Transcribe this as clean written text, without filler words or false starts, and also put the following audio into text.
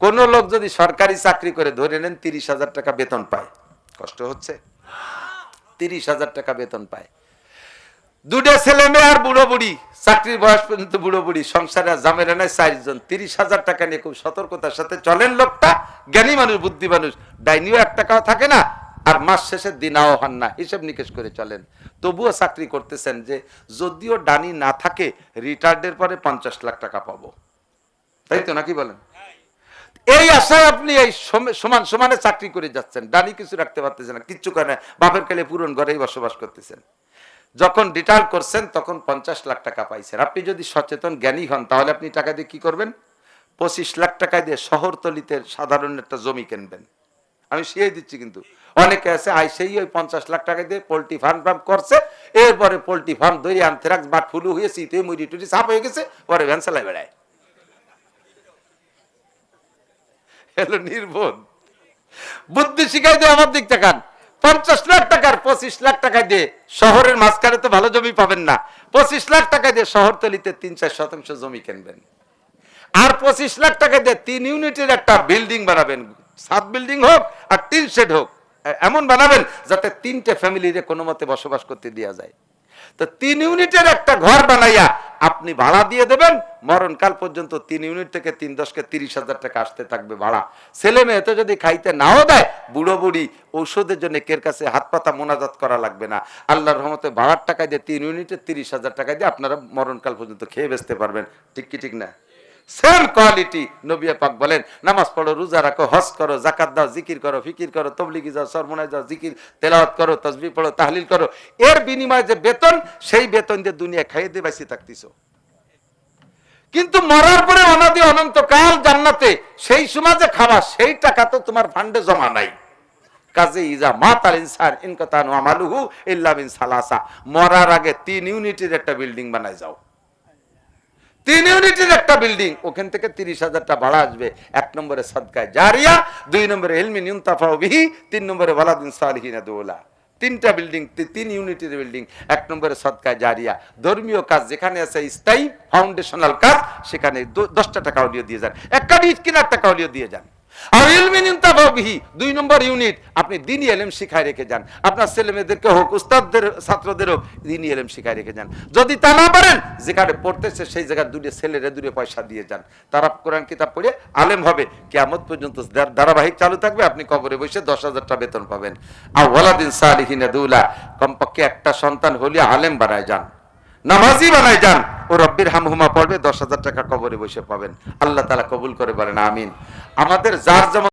কোন লোক যদি সরকারি চাকরি করে ধরে নেন 30,000 টাকা বেতন পায়, কষ্ট হচ্ছে? 30,000 টাকা বেতন পায়, দুটো ছেলে মেয়ে আর বুড়ো বুড়ি, চাকরির বয়স পর্যন্ত বুড়ো বুড়ি, সংসারে ঝামেলা নাই, 4 জন, 30,000 টাকা নিয়ে খুব সতর্কতার সাথে চলেন লোকটা, জ্ঞানী মানুষ, বুদ্ধি মানুষ, ডাইনিও 1 টাকাও থাকে না, আর মাস শেষের দিনাও হন না, হিসেব নিকেশ করে চলেন, তবুও চাকরি করতেছেন যে যদিও ডানি না থাকে রিটায়ার্ডের পরে 50 লাখ টাকা পাবো, তাই তো নাকি বলেন? এই আশায় আপনি এই সমান সমানে চাকরি করে যাচ্ছেন, ডানি কিছু রাখতে পারতেছেন না, কিচ্ছু করে না, বাপের কালে পুরন ঘরেই বসবাস করতেছেন। যখন রিটায়ার করছেন তখন 50 লাখ টাকা পাইছেন। আপনি যদি সচেতন জ্ঞানী হন তাহলে আপনি টাকা দিয়ে কি করবেন? 25 লাখ টাকা দিয়ে শহরতলিতে সাধারণ একটা জমি কিনবেন। আমি শিখিয়ে দিচ্ছি, কিন্তু অনেকে আছে আইসেই ওই 50 লাখ টাকা দিয়ে পোল্ট্রি ফার্ম করছে, এরপরে পোল্ট্রি ফার্ম ধরে আনথ্রাক্স বাট ফুলু হয়ে শীতে মুড়ি টুড়ি সাপ হয়ে গেছে, পরে ভ্যান চালায় বেড়ায়। হ্যালো নির্বোধ, বুদ্ধি শিখাই দিয়ে আমার দিক তাকান। 50 লাখ টাকার 25 লাখ টাকা দিয়ে শহরের মাঝখানে তো ভালো জমি পাবেন না, 25 লাখ টাকা দিয়ে শহরতলিতে 3-4 শতাংশ জমি কিনবেন, আর 25 লাখ টাকা দিয়ে 3 ইউনিটের একটা বিল্ডিং বানাবেন, 7 বিল্ডিং হোক আর 3 শেড হোক, এমন বানাবেন যাতে 3টে ফ্যামিলিতে কোনো মতে বসবাস করতে দেওয়া যায়। তো 3 ইউনিটের একটা ঘর বানাইয়া আপনি ভাড়া দিয়ে দেবেন, মরণকাল পর্যন্ত 3 ইউনিট থেকে 3-10 কে 30,000 টাকা আসতে থাকবে ভাড়া। ছেলে মেয়ে তো যদি খাইতে নাও দেয়, বুড়ো বুড়ি ঔষধের জন্য কের কাছে হাত পাতা মোনাজাত করা লাগবে না, আল্লাহর রহমতে ভাড়ার টাকা দিয়ে 3 ইউনিটে 30,000 টাকা দিয়ে আপনারা মরণকাল পর্যন্ত খেয়ে বেচতে পারবেন। ঠিক কি ঠিক না? Same quality. নবী পাক বলেন, নামাজ পড়ো, রোজা রাখো, হজ করো, যাকাত দাও, জিকির করো, ফিকির করো, তবলিগি যাও, সরমনায় যাও, জিকির তেলাওয়াত করো, তাসবিহ পড়ো, তাহলিল করো, এর বিনিময়ে যে বেতন, সেই বেতন দিয়ে দুনিয়া খাইয়ে দিয়ে বেঁচে থাকতিছো। কিন্তু মরার পরে অনাদি অনন্তকাল জান্নাতে, সেই সময় যে খাওয়া, সেই টাকা তো তোমার ফান্ডে জমা নাই। কাজে ইজা মাতাল ইনসান ইনকাতানু আমালুহু ইল্লা মিন সালাসা, মরার আগে 3 ইউনিটের একটা বিল্ডিং বানায় যাও, 3 ইউনিটের একটা বিল্ডিং, ওখান থেকে 30,000 টাকা ভাড়া আসবে। 1 নম্বরে সাদকায়ে জারিয়া, 2 নম্বরে ইলমিন ইউনতাফাউ বিহি, 3 নম্বরে ওয়ালাদিন সালিহিন দুলা। 3টা বিল্ডিং, 3 ইউনিটের বিল্ডিং। 1 নম্বরে সাদকায়ে জারিয়া, ধর্মীয় কাজ যেখানে আছে, স্থায়ী ফাউন্ডেশনাল কাজ, সেখানে 10টা টাকা হলিও দিয়ে যান, একটা ইট কেনার টাকা হলিও দিয়ে যান। আর ইলমিন ইউনতাফাউ বিহি, 2 নম্বর ইউনিট, আপনি দ্বীনি ইলম শিখায় রেখে যান, আপনার ছেলে মেয়েদেরকে হোক, উস্তাদদের ছাত্রদের হোক, দ্বীনি ইলম শিখায় রেখে যান। যদি তা না পারেন, যেখানে পড়তেছে সেই জায়গায় 2 ছেলেরে 2 পয়সা দিয়ে যান, তারা কোরআন কিতাব পড়ে আলেম হবে, কিয়ামত পর্যন্ত ধারাবাহিক চালু থাকবে, আপনি কবরে বসে 10,000 টাকা বেতন পাবেন। আর ওয়ালাদিন সালিহিন দুলা, কমপক্ষে একটা সন্তান হলে আলেম বানায় যান, নামাজি বানায় যান, ও রব্বির হামহুমা পড়বে, 10,000 টাকা কবরে বসে পাবেন। আল্লাহ তাআলা কবুল করে বলেন আমিন। আমাদের যার যেমন